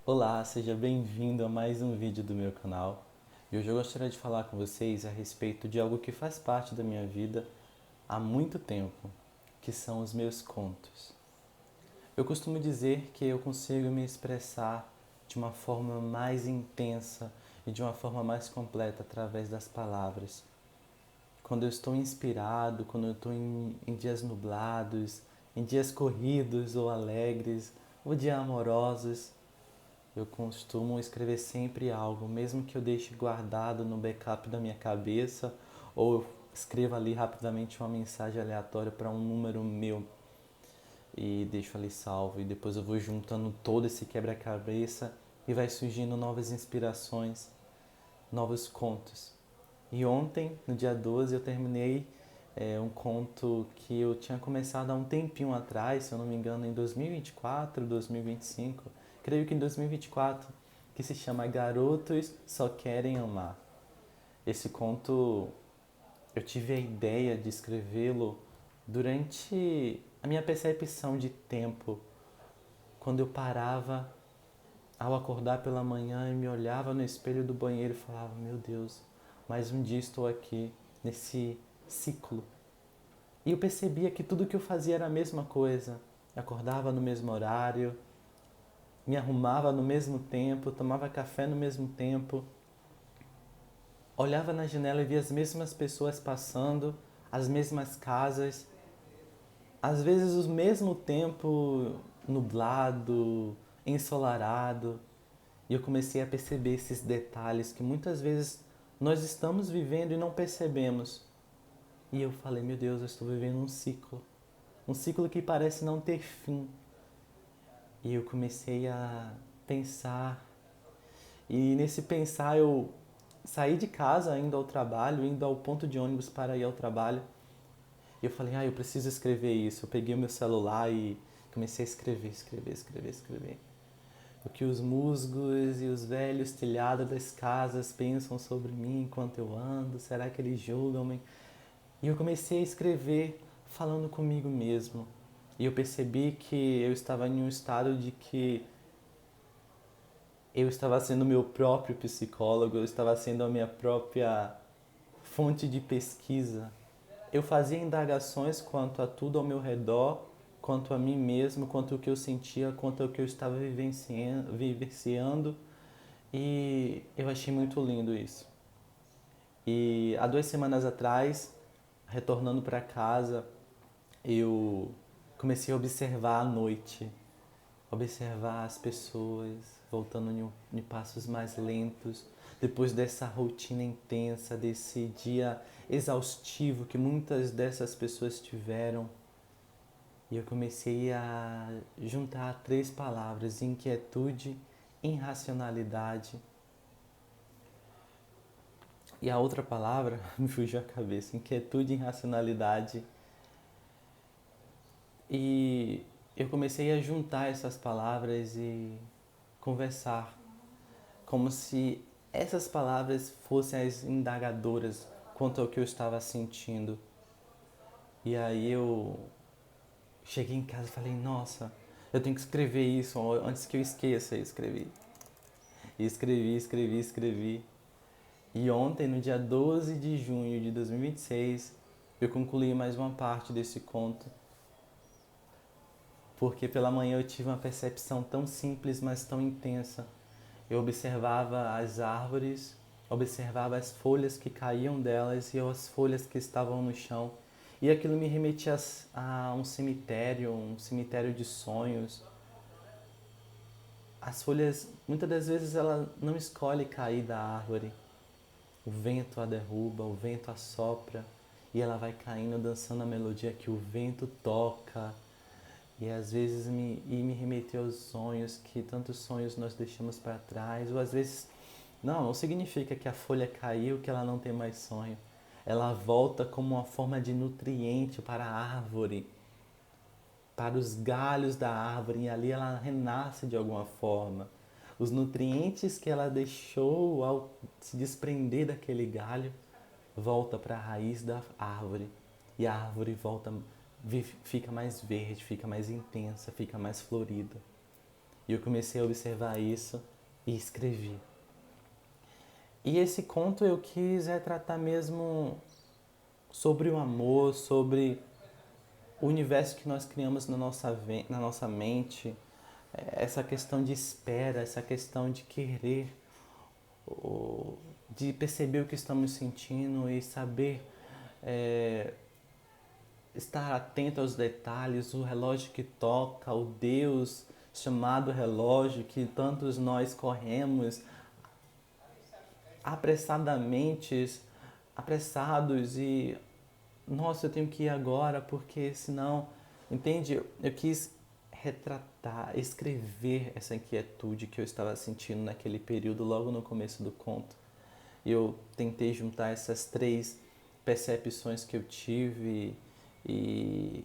Olá, seja bem-vindo a mais um vídeo do meu canal. E hoje eu gostaria de falar com vocês a respeito de algo que faz parte da minha vida há muito tempo, que são os meus contos. Eu costumo dizer que eu consigo me expressar de uma forma mais intensa e de uma forma mais completa através das palavras. Quando eu estou inspirado, quando eu estou em dias nublados, em dias corridos ou alegres, ou dias amorosos, eu costumo escrever sempre algo, mesmo que eu deixe guardado no backup da minha cabeça, ou eu escreva ali rapidamente uma mensagem aleatória para um número meu e deixo ali salvo. E depois eu vou juntando todo esse quebra-cabeça e vai surgindo novas inspirações, novos contos. E ontem, no dia 12, eu terminei um conto que eu tinha começado há um tempinho atrás, se eu não me engano, em 2024, 2025, creio que em 2024, que se chama Garotos Só Querem Amar. Esse conto, eu tive a ideia de escrevê-lo durante a minha percepção de tempo, quando eu parava ao acordar pela manhã e me olhava no espelho do banheiro e falava: Meu Deus, mais um dia estou aqui, nesse ciclo. E eu percebia que tudo que eu fazia era a mesma coisa. Eu acordava no mesmo horário, me arrumava no mesmo tempo, tomava café no mesmo tempo, olhava na janela e via as mesmas pessoas passando, as mesmas casas, às vezes o mesmo tempo nublado, ensolarado. E eu comecei a perceber esses detalhes que muitas vezes nós estamos vivendo e não percebemos. E eu falei, meu Deus, eu estou vivendo um ciclo. Um ciclo que parece não ter fim. E eu comecei a pensar. E nesse pensar eu saí de casa indo ao trabalho, indo ao ponto de ônibus para ir ao trabalho. E eu falei, eu preciso escrever isso. Eu peguei o meu celular e comecei a escrever. O que os musgos e os velhos telhados das casas pensam sobre mim enquanto eu ando? Será que eles julgam-me? E eu comecei a escrever falando comigo mesmo. E eu percebi que eu estava em um estado de que eu estava sendo meu próprio psicólogo, eu estava sendo a minha própria fonte de pesquisa. Eu fazia indagações quanto a tudo ao meu redor, quanto a mim mesmo, quanto ao que eu sentia, quanto ao que eu estava vivenciando, e eu achei muito lindo isso. E há 2 semanas atrás, retornando para casa, eu comecei a observar a noite, observar as pessoas voltando em passos mais lentos, depois dessa rotina intensa, desse dia exaustivo que muitas dessas pessoas tiveram. E eu comecei a juntar 3 palavras: inquietude, irracionalidade. E a outra palavra me fugiu a cabeça: inquietude, irracionalidade. E eu comecei a juntar essas palavras e conversar, como se essas palavras fossem as indagadoras quanto ao que eu estava sentindo. E aí eu cheguei em casa e falei, nossa, eu tenho que escrever isso antes que eu esqueça. Eu escrevi. E escrevi. E ontem, no dia 12 de junho de 2026, eu concluí mais uma parte desse conto, porque pela manhã eu tive uma percepção tão simples, mas tão intensa. Eu observava as árvores, observava as folhas que caíam delas e as folhas que estavam no chão. E aquilo me remetia a um cemitério de sonhos. As folhas, muitas das vezes, ela não escolhe cair da árvore. O vento a derruba, o vento a sopra e ela vai caindo, dançando a melodia que o vento toca. E às vezes me remeteu aos sonhos, que tantos sonhos nós deixamos para trás, ou às vezes não significa que a folha caiu, que ela não tem mais sonho. Ela volta como uma forma de nutriente para a árvore, para os galhos da árvore, e ali ela renasce de alguma forma. Os nutrientes que ela deixou ao se desprender daquele galho volta para a raiz da árvore, e a árvore volta, fica mais verde, fica mais intensa, fica mais florida. E eu comecei a observar isso e escrevi. E esse conto eu quis retratar mesmo sobre o amor, sobre o universo que nós criamos na nossa mente, essa questão de espera, essa questão de querer, de perceber o que estamos sentindo e saber é, estar atento aos detalhes, o relógio que toca, o Deus chamado relógio que tantos nós corremos apressadamente, apressados e nossa, eu tenho que ir agora porque senão, entende? Eu quis retratar, escrever essa inquietude que eu estava sentindo naquele período, logo no começo do conto. E eu tentei juntar essas três percepções que eu tive e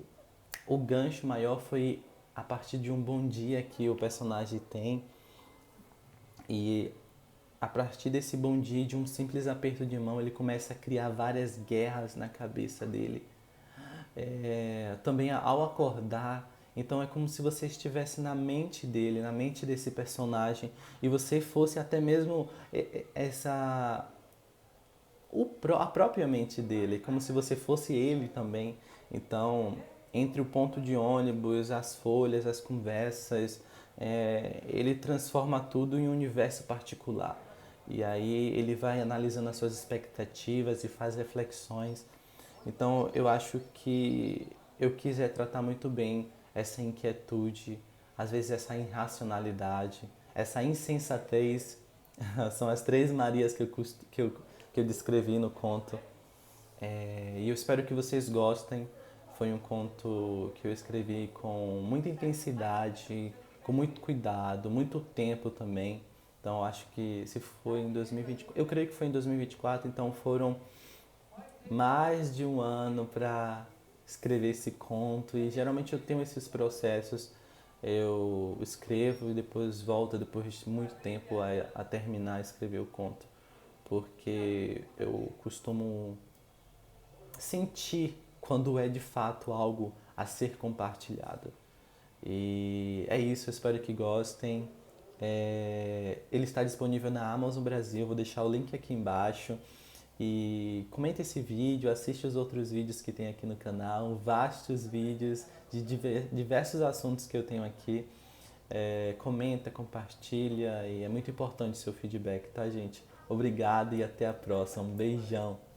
o gancho maior foi a partir de um bom dia que o personagem tem e a partir desse bom dia, de um simples aperto de mão, ele começa a criar várias guerras na cabeça dele. Também ao acordar, então é como se você estivesse na mente dele, na mente desse personagem, e você fosse até mesmo essa a própria mente dele, como se você fosse ele também. Então, entre o ponto de ônibus, as folhas, as conversas, ele transforma tudo em um universo particular. E aí ele vai analisando as suas expectativas e faz reflexões. Então, eu acho que eu quis retratar muito bem essa inquietude, às vezes essa irracionalidade, essa insensatez. São as três Marias que eu descrevi no conto. E eu espero que vocês gostem. Foi um conto que eu escrevi com muita intensidade, com muito cuidado, muito tempo também. Então, eu acho que se foi em 2024, eu creio que foi em 2024, então foram mais de um ano para escrever esse conto. E geralmente eu tenho esses processos. Eu escrevo e depois volto, depois de muito tempo, a terminar de escrever o conto. Porque eu costumo sentir quando é de fato algo a ser compartilhado. E é isso, eu espero que gostem. Ele está disponível na Amazon Brasil, vou deixar o link aqui embaixo. E comenta esse vídeo, assiste os outros vídeos que tem aqui no canal, vastos vídeos de diversos assuntos que eu tenho aqui. Comenta, compartilha e é muito importante o seu feedback, tá, gente? Obrigado e até a próxima. Um beijão!